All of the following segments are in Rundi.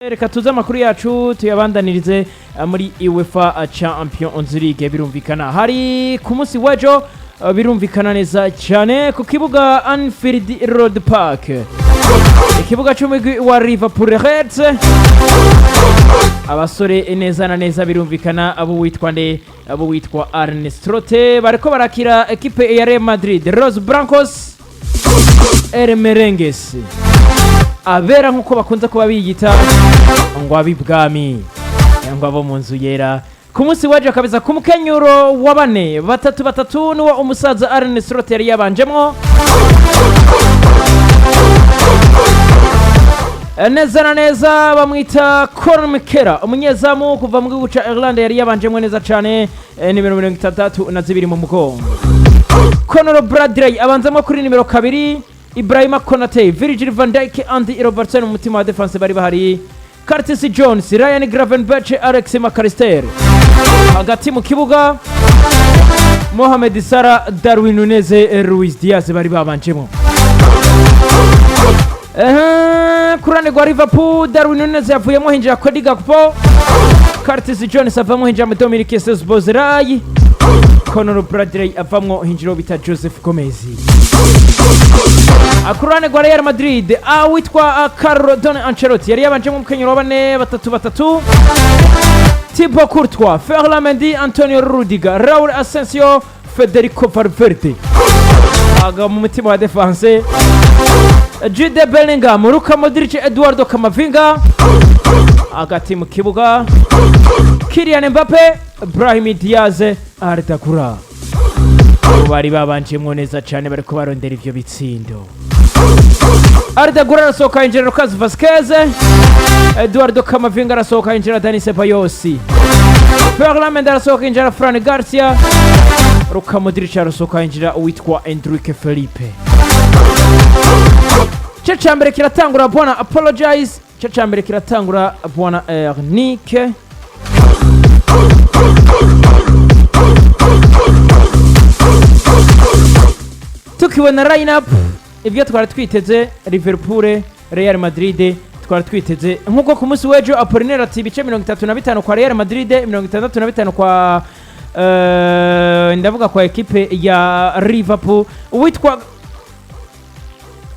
reka tuze amakuru yacu tuyabandanirize muri UEFA Champions League. Birumvikana hari ku munsi w'ejo, birumvikana neza cyane ku kibuga Anfield Road Park, ikibuga cy'umugwi wa Liverpool Reds. Abasore neza na neza birumvikana abo witwa Arne Slot bariko barakira equipe ya Real Madrid, Los Blancos El Merengues, abera nkuko bakunze kuba biyita ngo abibwami ngo abo mu nzu yera. Ku munsi waje kabeza ku mukenyuro wa bane batatu niwo umusaza Arne Slot yari yabanjemwo neza na neza, bamwita Kormkera, umunyezamu kuva mu gihugu ca Ireland, yari yabanjemwe neza cyane, nimero 62 mu mugongo. Conor Bradley abanzamo kuri nimero 2, Ibrahima Konate, Virgil van Dijk, Andy Robertson mu mutima wa defense bari bahari, Curtis Jones, Ryan Gravenberch, Alex McAllister. Hagati mu kibuga Mohamed Salah, Darwin Nunez, Luis Diaz bari babanjemo. Kurane gwa Liverpool, Darwin Nunez yavuyemo hinjira Cody Gakpo, Curtis Jones avamo hinjira Dominic Szoboszlai, Conor Bradley avamo hinjira bita Joseph Gomez. Akurane gwa Real Madrid witwa Carlo Anchelotti yari yabanje mu mukenyero wa bane batatu, Thibaut Courtois, Ferland Mendy, Antonio Rudiger, Raul Asensio, Federico Valverde. Aga mu mutima wa defense Jude Bellingham, Luka Modric, Eduardo Camavinga. Agati mu kibuga Kylian Mbappe, Brahim Diaz, Arda Güler. Bari babanjemwo neza cyane bariko barondera ivyo bitsindo. Arda Güler arasohoka injira Lucas Vazquez, Eduardo Camavinga arasohoka injira Dani Ceballos, Ferland Mendy arasohoka injira Fran Garcia, Luka Modric arasohoka injira uwitwa Enrique Felipe. Chambere kiratangura bwana apologize, chambere kiratangura bwana Nick. Tukibona lineup ivyo twari twiteze Liverpool Real Madrid, twari twiteze nkuko ku munsi w'ejo Apollinaire ati ibice 35 kwa Real Madrid, 65 kwa ndavuga kwa equipe ya Liverpool. Witwa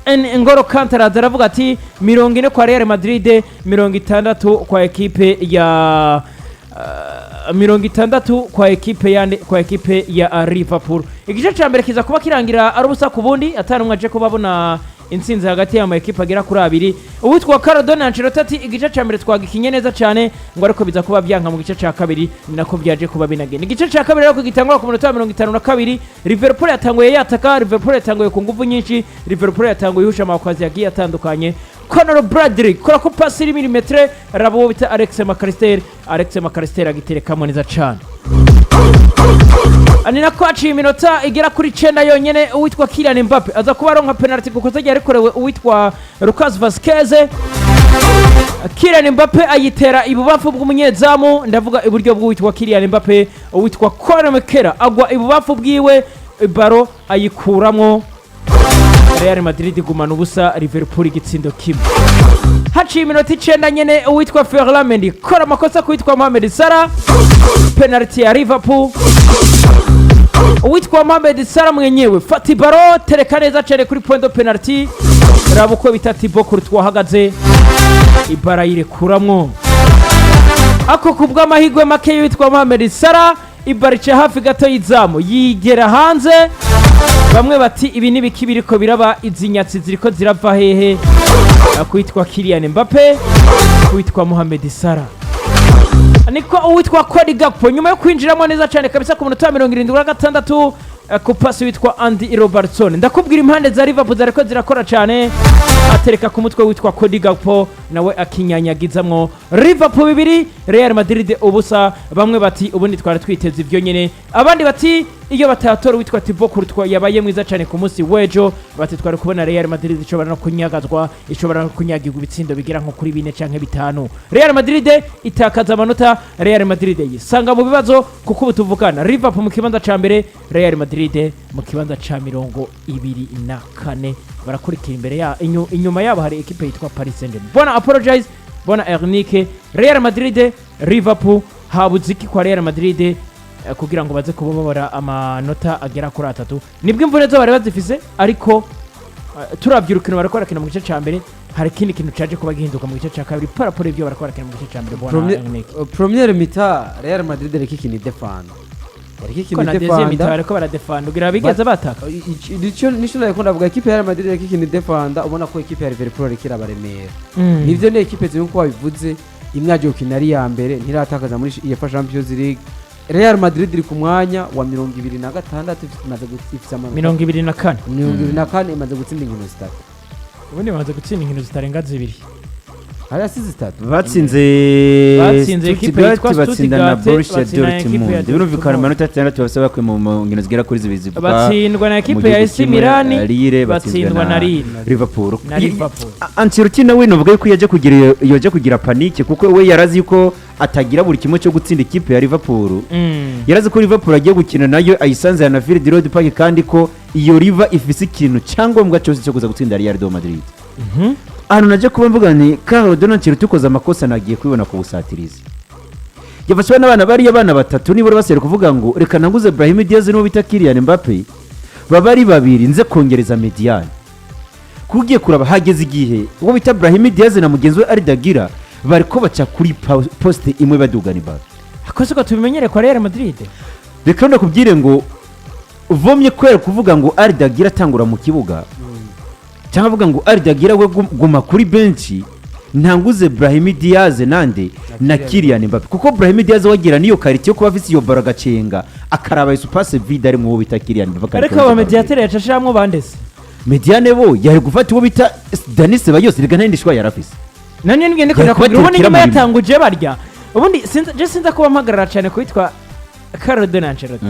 N'Golo Kante aravuga ati 40 kwa Real Madrid, 60 kwa equipe ya 60 kwa equipe ya Liverpool. Igice ca mbere kiza kuba kirangira ari ubusa ku bundi, atanumwe aje kubabona intsinzi hagati ya equipe agira kuri abiri. Uwitwa Carlo Anchelotti ati igice ca mbere twagikinye neza cyane ngo ariko biza kuba byanka mu gice ca kabiri, nako byaje kuba binagenda. Igice ca kabiri ariko gitangwa ku minota 52, Liverpool yatanguye yataka, Liverpool yatanguye ku nguvu nyinshi, Liverpool yatanguye ihusha amakwazi yagiye atandukanye. Conor Bradley kora ko pasi iri milimetre, rabo bita Alex McAllister agiterekamo neza cyane. Anina ko aciye iminota igera kuri 9 yonyene, uwitwa Kylian Mbappe aza kuba aronka penalty kuko zagiye arikorewe uwitwa Lucas Vazquez. Kylian Mbappe ayitera ibubafu bw'umunyezamu, ndavuga iburyo bw'uwitwa Kylian Mbappe, uwitwa Kormkera agwa ibubafu bwiwe, baro ayikuramwo. Real Madrid gumana ubusa, Liverpool igitsindo kimwe. Haciye iminota 9 nyene, uwitwa Ferland Mendy kora amakosa kuwitwa Mohamed Salah, penalty ya Liverpool. Uwitwa Mohamed Salah mwenyewe fati baro tereka neza cyane kuri point de penalty, rabuko bita Thibaut Courtois hagaze ibara irekuramwo. Ako kubwa amahigwe make witwa Mohamed Salah, ibarice hafi gato yizamu yigera hanze. Bamwe bati ibi nibiki biriko biraba, izinyatsi ziriko zirava hehe? Akwitwa Kylian Mbappe, kwitwa Mohamed Salah. Niko uwitwa Cody Gakpo nyuma yo kwinjiramo neza cyane kabisa ku minota 76 ku pasi witwa Andy Robertson. Ndakubwira impande za Liverpool zariko zirakora cyane, atereka ku mutwe witwa Cody Gakpo nawe akinyanyagizamwo. Liverpool 2 Real Madrid ubusa. Bamwe bati ubundi twara twiteze ivyo nyene, abandi bati iyo batatora witwa Thibaut Courtois yabaye mwiza cyane ku munsi w'ejo, bati twari kubona Real Madrid ishobora no kunyagazwa, ishobora no kunyagirwa ibitsindo bigira nko kuri 4 canke 5. Real Madrid itakaza amanota, Real Madrid yisanga mu bibazo kuko ubutuvukana Liverpool mu kibanza ca mbere, Real Madrid mu kibanza ca 24 barakurikira imbere ya inyuma yabo hari equipe yitwa Paris Saint-Germain. Bona apologize bona Ernike Real Madrid Liverpool habuze iki kwa Real Madrid kugira ngo baze kuba babara amanota agera kuri 3 nibwo imvune zo bari bazifise ariko turavye urukino barakora kina mu gice ca mbere hari ikindi kintu caje kuba gihinduka mu gice ca kabiri paraporo ivyo barakora kina mu gice ca mbere bona Ernike première mi-temps Real Madrid rekikini defend ko na deuxième mi-temps bariko baradefanda ugira bigeze bataka nico nayo ndavuga equipe ya Real Madrid rekikini defend ubona ko equipe ya Liverpool rekira baremera nivyo ne equipe ziri ko babivuze imyaje ukina ari ya mbere ntiratakaza muri UEFA Champions League Real Madrid iri ku mwanya wa 26 imaze gutsinda 24 imaze gutsinda inkino zitatu ubundi bamaze gutsinda inkino zitarenga zibiri hari asize zitatu batsinze equipe yitwa batsinda na Borussia Dortmund birumvikana amanota 6 basaba kwe mu nkino zigera kuri zibiri batsindwa na equipe ya AC Milan batsindwa na Liverpool Ancelotti nawe novuga yuko yaje kugira panike kuko we yarazi yuko atagira buri kimwe cyo gutsinda equipe ya Liverpool yarazi ko Liverpool agiye gukina nayo ayisanze na Field Road Park kandi ko iyo River ifise ikintu cyangombwa cyose cyo kuza gutsinda Real Madrid hano naje kuba mvuga ni Carlo Ancelotti ukoze amakosa nagiye kubibona ku busatirizi yafashwe n'abana bari abana batatu nibura basere kuvuga ngo reka nanguze Brahim Diaz no bita Kylian Mbappe babari babiri nze kongereza mediane kugiye kuraba hageze igihe uwo bita Brahim Diaz na mugenzi we Unagire bariko baca kuri poste imwe badugana Mbappe akoze ko tubimenyere kwa Real Madrid reka ndakubwire ngo uvomye kwera kuvuga ngo Unagire atangura mu kibuga cyangwa avuga ngo Unagire we guma kuri benchi ntanguze Brahim Diaz nande na Kylian Mbappe kuko Brahim Diaz wagira niyo kariti yo kuba afite iyo baragacenga akaraba passe vide ari mu bita Kylian Mbappe ariko aba mediateur yacashiramwe bandese mediane bo yari gufata uwo bita Denis Bayos rega ntindi shwa yarafise nanye ngende kugira ko ubundi nyuma yatanguje barya ubundi sinza kuba mpagarara cyane kwitwa Carlo Ancelotti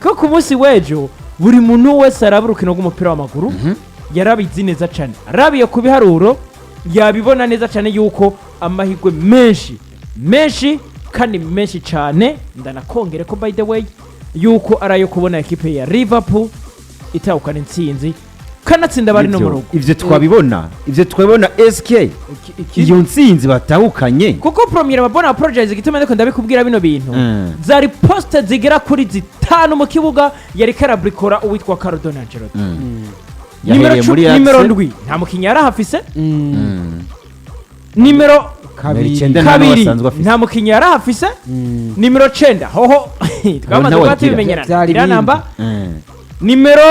ko ku munsi wejo buri muntu wese araburukino rw'umupira w'amaguru yarabizi neza cyane arabiye ku biharuro yabibona neza cyane yuko amahirwe menshi kandi menshi cyane ndanakongere ko by the way yuko arayo kubona equipe ya Liverpool itahukana intsinzi kanatsinda bari no mu rugo ivyo twabibona SK iyo ntsinzi batahukanye kuko premier babona apologize gituma ndiko ndabikubwira bino bintu zari poste zigera kuri 5 mu kibuga yari karabrikora uwitwa Carlo Ancelotti nimero ndwi nta mukinya yarahafise nimero kabiri nta mukinya yarahafise nimero 9 hoho twamaze kwatimenyerana iranamba nimero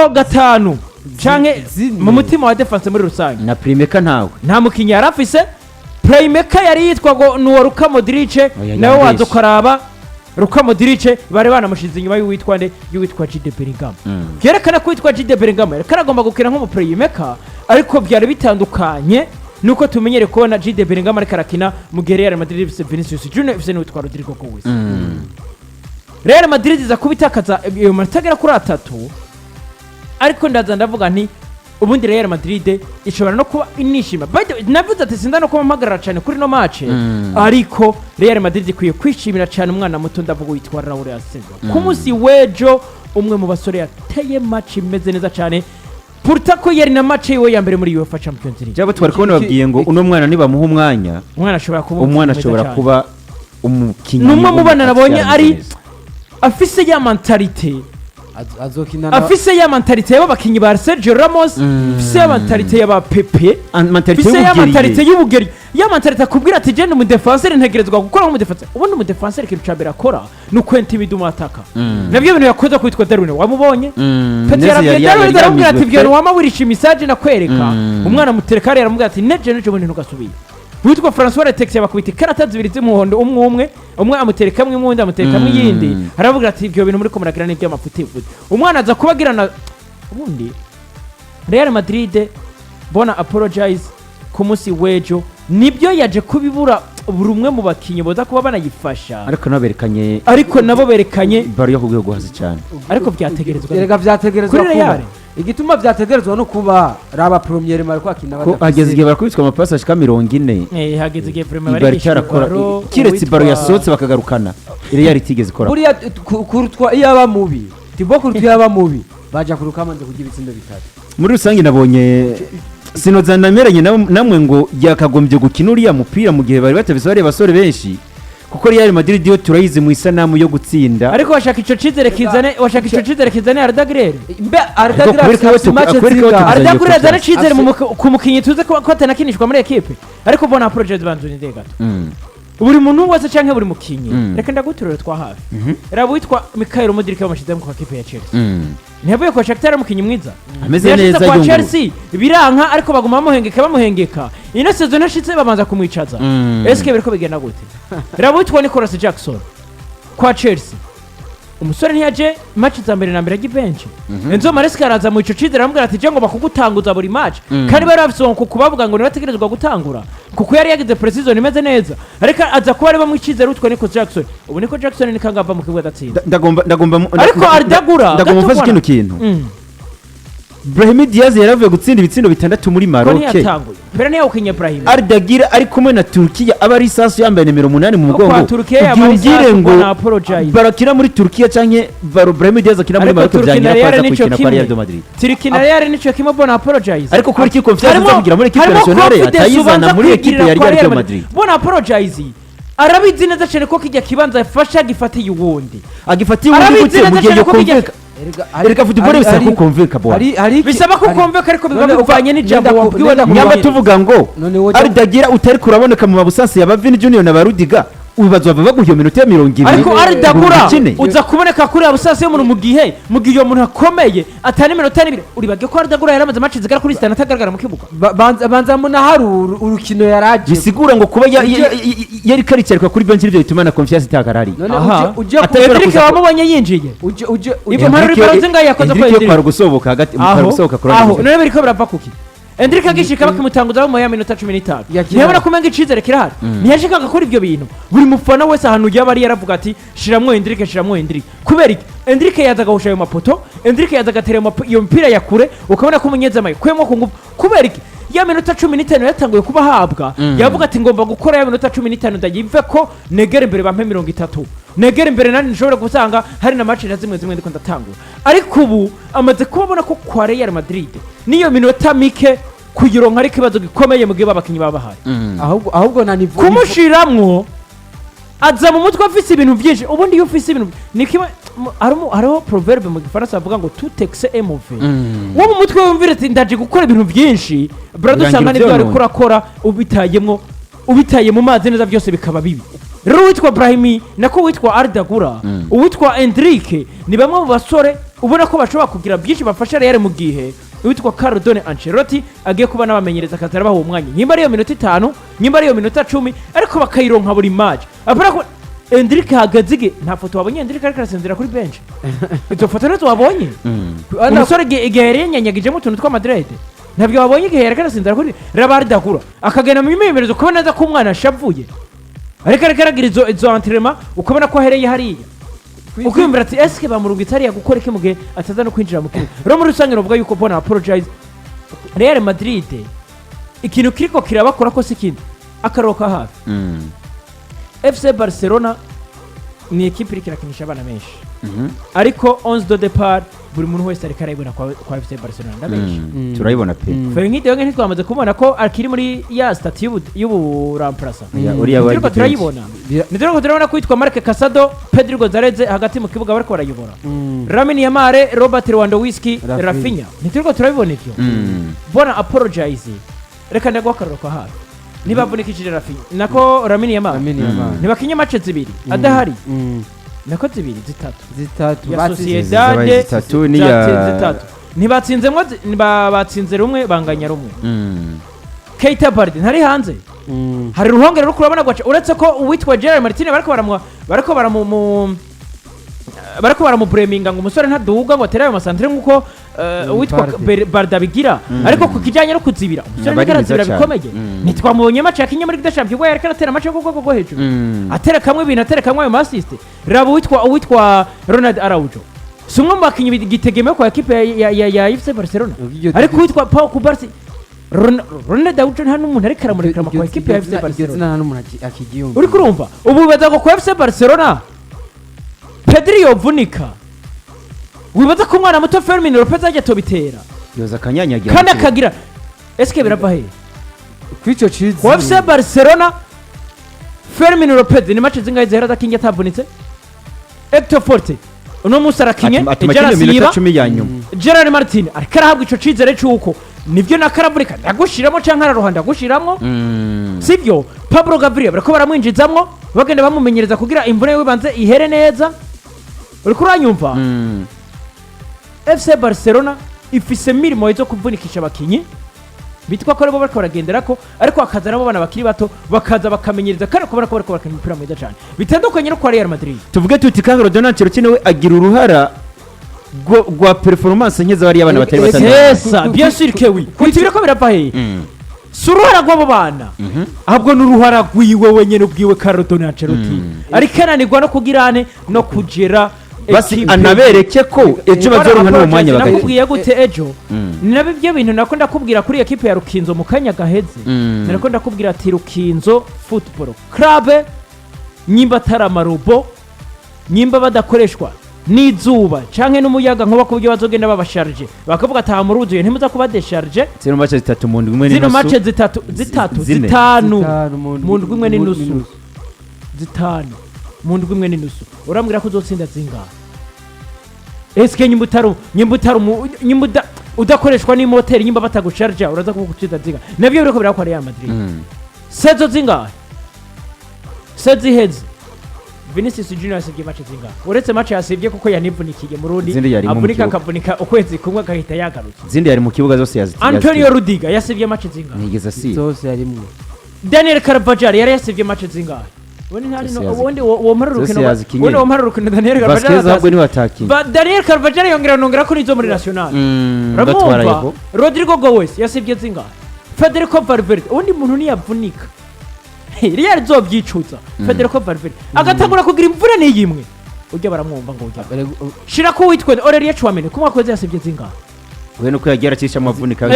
5 canke mu mutima wa defense muri rusange na playmaker ntawe nta mukinya yarafise playmaker yari yitwa ngo nuwa Luka Modric nawe wazo karaba Luka Modric bari banamushize inyuma y'uwitwa Jude Bellingham yerekana ko yitwa Jude Bellingham karagomba gukina nko mu playmaker ariko byari bitandukanye nuko tumenyere kubona Jude Bellingham ariko arakina mu gihe Real Madrid ifise Vinicius Junior ifise n'uwitwa Rodrigo Goes Real Madrid iza kubitakaza iyo matagera kuri 3 ariko ndavuga nti ubundi Real Madrid ishobora no kuba inishima navuze ati sinda no kuba mpagarara cyane kuri no match ariko Real Madrid ikwiye kwishimira cyane umwana muto ndavuga witwa Raul Asenjo ku munsi wejo umwe mu basore yateye match imeze neza cyane Purta ko yari na match yiwe ya mbere muri UEFA Champions League cyabo twari kubona babwiye ngo uno mwana niba muha umwanya umwana ashobora kuba umukinnyi numwe mu bana nabonye ari afise ya mentalite afise ya mentalite y'abakinyi ba Sergio Ramos afise ya mentalite y'aba Pepe afise ya mentalite y'ubugeri ya mentalite akubwira ati je mu defenseur ntegerezwa gukora mu defenseur ubundi mu defenseur ikintu cyambere akora no kwenta ibiduma ataka nabyo bintu yakoze kwitwa Darwin wamubonye Pepe yaramubwira ati byo wama wirisha message nakwereka umwana muterekare yaramubwira ati neje bundi ntugasubire witwa François Letex yabakubita karata zibiri z'umuhondo umwe amutereka mwe mundi amutereka mwe yindi haravuga ati ibyo bintu muri ko muragira n'ibyo amafuti vuze umwana aza kubagirana ubundi Real Madrid bona apologize ku munsi wejo nibyo yaje kubibura buri umwe mu bakinyi boza kuba banayifasha ariko nabo berekanye bari yo kugwe guhaza cyane ariko byategerezwa erega byategerezwa kuba igituma byategerezwa no kuba raba premier mari kwakina ko hageze igihe barakubitswa amapasi ashika 40 hageze igihe premier bari cyarakora kiretse baro yasohotse bakagarukana Real itigeze ikora buriya kurutwa iyaba mubi Thibaut Courtois yaba mubi baje kuruka manze kugira ibitsindo bitatu muri rusange nabonye sinoza nameranye namwe ngo yakagombye gukina uriya mupira mu gihe bari batabise bareba abasore benshi kuko Real Madrid yo turayizi mu isanamu yo gutsinda ariko washaka ico cizere kizane Ardagirere mbe Ardagirere Ardagirere azana cizere ku mukinyi tuze ko atanakinishwa muri equipe ariko bona project banzuni de gato buri muntu wese canke buri mukinyi reka ndaguturira twa hafi rabo witwa Mikhail Mudrik bamushize mu equipe ya Chelsea ntiyavuye ko Shakhtar mukinyi mwiza ameze neza kwa Chelsea biranka ariko baguma bamuhengeka ino season yashitse babanza kumwicaza eske biriko bigenda gute rabo witwa Nicolas Jackson kwa Chelsea umusore ntiyaje match za mbere na mbere y'bench Enzo Maresca araza mu ico cizere aramubwira ati je ngo bakugutanguza buri match kandi bari bafise ngo kubavuga ngo nibategerezwa gutangura kuko yari yagize precision imeze neza ariko aza kuba ari bamwe icizere utwo Nico Jackson ubu Nico Jackson nikangava mu kibuga datsinda ndagomba ariko Ardagura ndagomba mfashe kino kintu Brahim Diaz yaravuye gutsinda ibitsindo 6 muri Maroc mbere niyo ukinye Brahim Ardagire ari kumwe na Turkiya aba ari sasu yambaye nimero 8 mu mugongo byumvire ngo barakina muri Turkiya canke Brahim Diaz akina muri Maroc byangira kwaza kwikina kwa Real Madrid Turkiya Real nico kimwe bona apologize ariko kubera iki confiance azavugira muri equipe nationale atayizana muri equipe ya Real Madrid bona apologize arabizi neza cyane ko kijya kibanza yafasha gifatiye uwundi agifatiye uwundi gute mu gihe yo konveka erega football bisaba ko konveka bwa bisaba ko konveka ariko biba bivanye n'ijambo wabwiwe nyamba tuvuga ngo Ardagire utari kuraboneka mu mabusansi ya Vini Junior na Barudiga ubazwa baguha iyo minota ya 20 ariko Ardagura uza kuboneka kuri abusasi yo mu gihe iyo muntu akomeye atani minota 2 uribage ko Ardagura yaramaze match zigara kuri 6 atagaragara mu kibuga banza muna hari urukino yaraje bisigura ngo kuba yari karicyarika kuri bench ivyo bituma na confiance itagarari uje Hendrik wamubonye yinjiye ibyo mpari baronze ngaye yakoze ko Hendrik kwaro gusoboka hagati mu gusoboka kuri aho none biriko birava kuki Hendrik agishika bakimutanguza mu ya minota 15 ntiyabona kumenga icizere kirahari ntiyashikaga kuri ibyo bintu buri mufana wese ahantu yabari yaravuga ati shiramwe Hendrik kubera iki Hendrik yazaga gusha ayo mapoto Hendrik yazaga tere iyo mpira ya kure ukabona ko umunyezamaye kwemo ku ngufu kubera iki ya minota 15 yatanguye kuba habwa yavuga ati ngomba gukora ya minota 15 ndagimve ko negere imbere bampe 30 negere imbere nani nshobora gusanga hari na match zimwe ndiko ndatangura ariko ubu amaze kubona ko kwa Real Madrid niyo minota mike kuyironka ariko ikibazo gikomeye mu gihe babakinyi babahaye ahubwo nani kumushiramwo aza mu mutwe afise ibintu byinshi ubundi iyo ufise ibintu nikima hariho proverbe mu gifaransa bavuga ngo tout excès est mauvais wo mu mutwe wumvira ati ndaje gukora ibintu byinshi brado usanga n'ibyo ari kurakora ubitaye mu mazi neza byose bikaba bibi rero witwa Brahimi nako witwa Ardagura uwitwa Hendrik ni bamwe mu basore ubona ko bashobora kugira byinshi bafasha Real mu gihe witwa Carlo Anchelotti agiye kuba nabamenyereza akazara baho umwanya nyimba ariyo minota 5 nyimba ariyo minota 10 ariko bakayironka buri match apara ko Hendrik hagazige nta foto wabonye Hendrik ariko arasenzera kuri bench izo foto nazo wabonye umusore igihe nyanyagijemo utuntu twa Madrid ntabyo wabonye igihe arasenzera kuri Ardagura akagenda mu mimemerezo kubona neza ko umwana ashavuye ariko aragira izo entraînement ukabona ko ahereye hariya ukwiyumvira ati eske bamurungitse hariya gukora iki mu gihe ataza no kwinjira mu kibuga rero muri rusange novuga yuko bona apologize Real Madrid ikintu kiriko kirabakora ko sikindi akaroka hafi FC Barcelona ni equipe iri kirakinisha abana benshi ariko 11 de départ buri muntu wese ari karayibona kwa FC Barcelona ndabenshi turayibona pe Fengide yonge ntitwamaze kubona ko akiri muri ya statut y'ubu ramplasa uriya turayibona nitero turabona ko yitwa Marc Casado Pedro Gonzalez hagati mu kibuga bariko barayibora Lamine Yamal Robert Lewandowski Rafinha nitero turabibona ivyo bona apologize reka ndagwakaruka hafi nibavunikishije Rafinha nako Lamine Yamal nibakinye match zibiri adahari nako zitatu ya Sociedad zitatu niya ntibatsinzemwe batsinze rumwe banganya rumwe Keita Bardi ntari hanze hari ruhongera rwo kurabona gwaca uretse ko uwitwa Gerard Martinez barako baramupreminga ngo umusore ntaduga ngo aterayo masantre nkuko uwitwa Barda bigira ariko ku kijanye no kuzibira umusore nagarazibira bikomeye nitwamubonye match yakinye muri Ligue Champions yareka atera match go hejuru atera kamwe ibintu atera kamwe ayo assist rabo uwitwa Ronald Araujo sumwe mu bakinyi gitegemeye ko equipe ya FC Barcelona ariko uwitwa Pau Kubarsi Ronald Araujo nta n'umuntu ariko aramurekera mu equipe ya FC Barcelona uri kurumva ubu baza ko FC Barcelona Pedri yovunika wibaza ko umwana muto Fermin Lopez ajya tobitera yoza kanyanyagira kandi akagira eske birava he kwico cizi ku FC Barcelona Fermin Lopez ni match zingahe zihera adakinye atavunitse Hector Forte uno musi arakinye atuma Gerard kino minota Silva 10 ya nyuma Gerard Martin ariko arahabwa ico cizere c'uko nivyo nakaravunika ndagushiramo canke araruhanda ndagushiramo sivyo Pablo Gabriel bariko baramwinjizamwo bagenda bamumenyereza kugira imvune yiwe banze ihere neza uriko uranyumva FC Barcelona ifise mirimo yo kuvunikisha abakinyi bitwa ko bariko baragenderako ariko hakaza nabo bana bakiri bato bakaza bakamenyereza kandi kubona ko bariko barakina umupira mwiza cyane bitandukanye no kwa Real Madrid tuvuge tuti Carlo Ancelotti nawe agira uruhara rwa performance nkeza bari abana batari batandukanye bien sûr que oui kutibira ko birava he suruhara rw'abo bana ahubwo n'uruhara rwiwe wenyene ubwiwe Carlo Ancelotti ariko ananirwa no kugirane no kugera basi anabereke ko ejo bazoronka no mwanya bagahita nakubwiye gute ejo nabe byo bintu nako ndakubwira kuri equipe ya Rukinzo mu kanya gaheze nako ndakubwira ati Rukinzo Football Club nyimba taramarubo nyimba badakoreshwa n'izuba canke n'umuyaga nkuba kubyo bazogenda babasharge bakavuga ata muruzuye ntimuza kuba decharge zino match zitatu mu ndwi imwe n'inusu zino match zitanu mu ndwi imwe n'inusu zitanu mu ndwi imwe n'inusu urambwira ko uzotsinda zingahe eske nyimbuta udakoreshwa ni moteri nyimba batagusharja uraza kugucida zinga nabyo biriko birakora Real Madrid sezo zingahe sezi hezi Vinicius Junior yasivye match zingahe uretse match yasivye kuko yanivunikiye mu rundi avunika akavunika ukwezi kumwe agahita yagarutse zindi yari mu kibuga zose yazitiye Antonio Rudiger yasivye match zingahe nigeza si zose yarimwe Daniel Carvajal yari yasivye match zingahe woni ntari no wondi wo marurukino woni wo marurukino Daniel Carvajal Vasquez ni wataki Daniel Carvajal yongera kuri izo muri national Ramumva Rodrigo Goes yasivye zingahe Federico Valverde undi muntu ni yavunika Real zobyicuza Federico Valverde agatangura kugira imvura n'iyimwe ujya baramwumva ngo ujya shira ko witwe Aurelien Chouameni kumwa kweze yasivye zingahe we nuko yagira cisha amavunika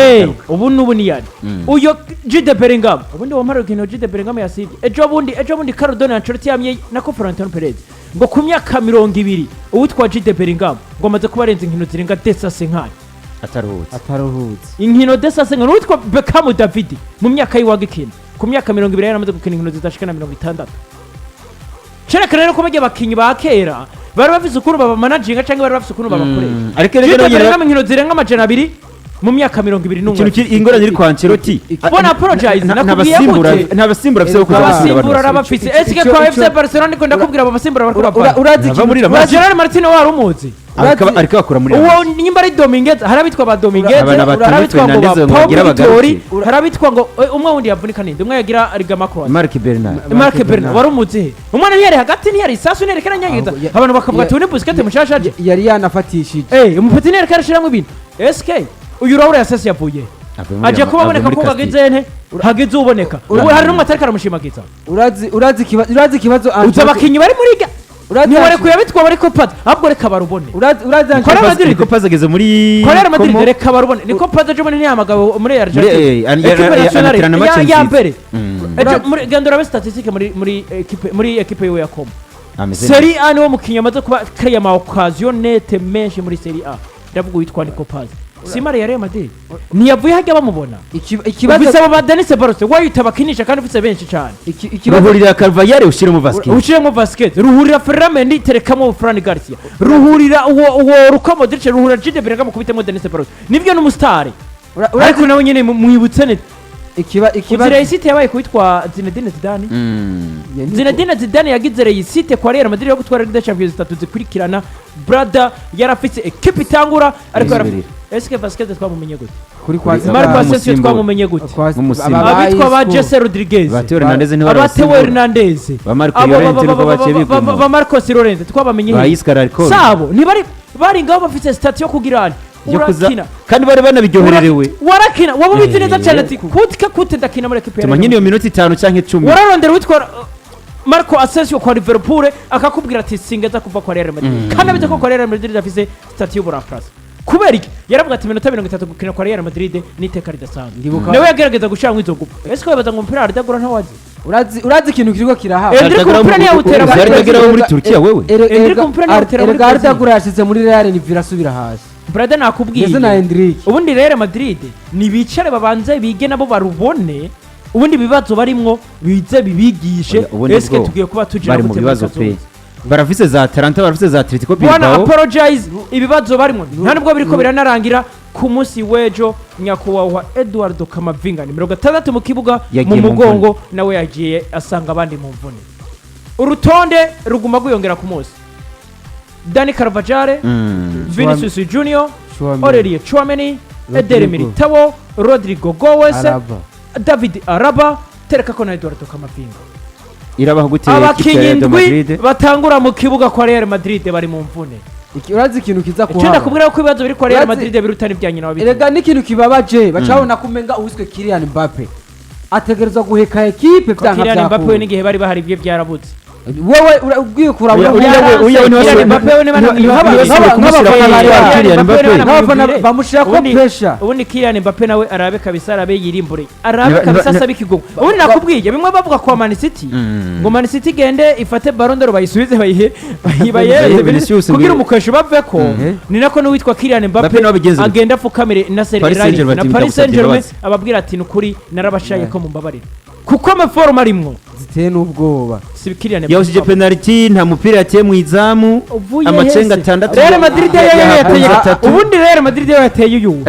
ubu nubu ni yari uyo Jude Bellingham ubundi wamara ukino Jude Bellingham yasivye ejo bundi Carlo Ancelotti yamye na Florentino Perez ngo ku myaka 20 uwitwa Jude Bellingham ngo amaze kuba arenze inkino zirenga desa senkani ataruhutse inkino desa senkani uwitwa Beckham David mu myaka yiwagikina ku myaka 20 yaramaze gukina inkino zitashika na 60 Chereka rero ko bagiye bakinyi ba kera bari bafise ukuntu baba managinga canke bari bafise ukuntu babakoresha ariko rero nyine inkino zirenga amajana 2 mu myaka 20 ikintu ingorane iri kwa Ancelotti bona apologize nakubwiye gute ntabasimbura bafise uko abasimbura arabafise eske kwa FC Barcelona niko ndakubwira abasimbura bariko bapfa urazi Gerard Martin wari umuzi ariko akora muri uwo nyimba ari Dominguez harabitwa ba Dominguez harabitwa ngo Paul harabitwa ngo umwe wundi yavunika ninde umwe yagira Rigama Croix Marc Bernard wari umuzi umwana yari hagati ni yari sasu nerekana nyangiza abantu bakavuga ati une Busquets mushashaje yari yanafatishije umupeti nerekana shiramo ibintu eske uyu Raul yasese yavuye aje kuboneka ko bagizene hageze uboneka hari numwe atari karamushimagiza urazi kibazo uzabakinyi bari muri ga niware kuyabitwa bari ko pad ahubwo reka barubone urazi Real Madrid ko paz ageze muri Real Madrid reka barubone niko pad ejo muri nyamagabo muri Argentina ya mbere ejo muri gandora statistique muri equipe yo yakoma Serie A niwo mukinya amaze kuba créer ama occasion nette menshi muri Serie A ndavuga witwa Nico Paz Simari ya Real Madrid niyavuye hajya bamubona ikibazo bisaba ba Denis Barose wayita bakinisha kandi ufite benshi cyane ruhurira Carvajal ushiremo Vasquez ruhurira Ferramendi terekamo Fran Garcia ruhurira uwo Luka Modric ruhurira Jude Bellingham kubitemo Denis Barose nivyo n'umustari ariko nawe nyene mwibutse nete ikibazo City yabaye kwitwa Zinedine Zidane Zinedine Zidane yagize City kwa Real Madrid yo gutwara Ligue des Champions 3 zikurikirana brother yarafise equipe itangura ariko eske Vasquez twamumenye gute kuri kwa Marco Asensio twamumenye gute abitwa ba Jesse Rodriguez Abate Hernandez ba Marco Llorente niko baciye biguma ba Marcos Llorente twabamenye sabo ntibari bari ngaho bafite stat yo kugirana urakina kandi bari banabiryohererewe warakina wabubitse neza cyane ati kute ndakina muri equipe tumanye niyo minota 5 canke 10 wararondera witwa Marco Asensio kwa Liverpool akakubwira ati singeza kuva kwa Real Madrid kandi abite ko kwa Real Madrid afise stat yo burafrasa kubera iki yaravuga ati minota 30 gukina kwa Real Madrid niteka ridasanzwe nawe yagerageza gushanga izo gupa eske babaza ngo mpira aradagura ntawazi urazi ikintu kiriko kirahawe Endrick mpira ni yawutera muri Turkiya wewe Endrick mpira ni yawutera muri Arda yashize muri Real ni virasubira hasi brother nakubwiye ndetse na Hendrick ubundi Real Madrid nibicare babanze bige nabo barubone ubundi bibazo barimwo bize bibigishe eske tugiye kuba tujira bari mu bibazo pe barafise za Atalanta barafise za Atletico Bilbao Bilbao apologize ibibazo barimwo nta nubwo biriko biranarangira ku munsi w'ejo nyakubahwa Eduardo Camavinga nimero 6 mu kibuga mu mugongo nawe yagiye asanga abandi mu mvune urutonde ruguma guyongera ku munsi Dani Carvajal Vinicius Junior Aurelien Tchouameni Eder Militao Rodrigo Goes David Araba tereka ko na Eduardo Camavinga irabaho gutera equipe ya Real Madrid batangura mu kibuga kwa Real Madrid bari mu mvune urazi ikintu kiza kuhaba cyenda kubwira ko ibibazo biri kwa Real Madrid birutana ibyanyu nawe erega n'ikintu kibabaje bacabona kumenga uwiswe Kylian Mbappe ategerezwa guheka equipe byanka byako Kylian Mbappe we n'igihe bari bahari ibyo byarabutse wewe ugiye kurabura uya ni Mbappe we bamushira ko pressure ubundi Kylian Mbappe nawe arabe kabisa arabe yirimbure arabe kabisa sabikigo ubundi nakubwiye bimwe bavuga kwa Man City ngo Man City gende ifate Ballon d'Or bayisubize bayihe kugira umukesho baveko ni nako no witwa Kylian Mbappe agenda afukamire na Paris Saint-Germain ababwira ati nukuri narabashaye ko mumbabarira kuko amaforma arimwo ziteye n'ubwoba yawusije penalty nta mupira yateye mu izamu amacenga 6 Real Madrid yateye ubundi Real Madrid yateye uyu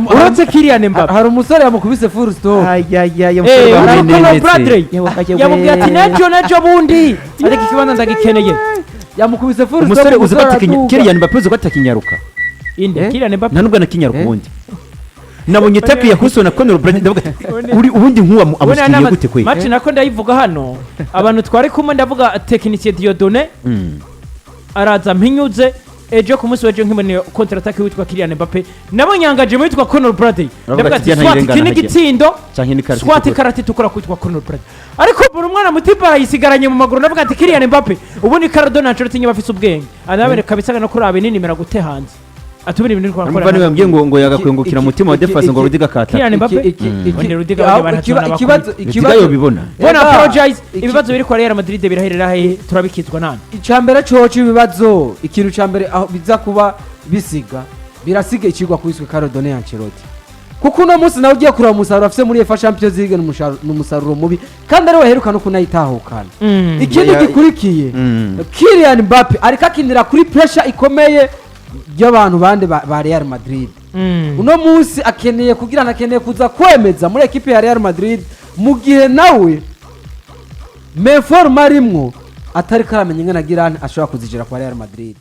uretse Kylian Mbappe hari umusore yamukubise full stop yamubwiye ati nejo bundi ariko ikibanza ndagikeneye yamukubise full stop umusore uzi ko Kylian Mbappe uzi ko atakinyaruka inde Kylian Mbappe nta nubwo nakinyaruka ubundi nabonye tapi ya Kusona Conor Brand ndavuga uri ubundi nkuwa amushyigiye gute kwe match nako ndayivuga hano abantu twari kumwe ndavuga technicien Dieudonné araza mpinyuze ejo ku munsi w'ejo nkimone counter attack witwa Kylian Mbappe nabonye yangaje mu witwa Conor Brand ndavuga ati swat kini gitsindo swat karate tukora kwitwa Conor Brand ariko buri umwana mutipa yisigaranye mu maguru ndavuga ati Kylian Mbappe ubundi Carlo na Anchelotti nyabafise ubwenge anabere kabisa no kuri abe nini mera gute hanze atubiri ibintu kwa kora niba mbye ngo yagakwengukira mutima wa defense ngo Rudiga kata Kylian Mbappe ikibazo bibona bona apologize ibibazo biri kwa Real Madrid biraherera he turabikizwa nani icambere coco ibibazo ikintu cambere aho biza kuba bisiga birasiga ikigwa kwiswe Carlo Anchelotti kuko uno munsi nawe ugiye kuraba umusaruro afise muri UEFA Champions League n'umusaruro mubi kandi ari waheruka no kunayitahukana ikindi gikurikiye Kylian Mbappe ariko akinira kuri pressure ikomeye y'abantu bande ba Real Madrid uno munsi akeneye kuza kwemeza muri equipe ya Real Madrid mu gihe nawe me forma rimwo atari karamenye ngana girane ashobora kuzijira kwa Real Madrid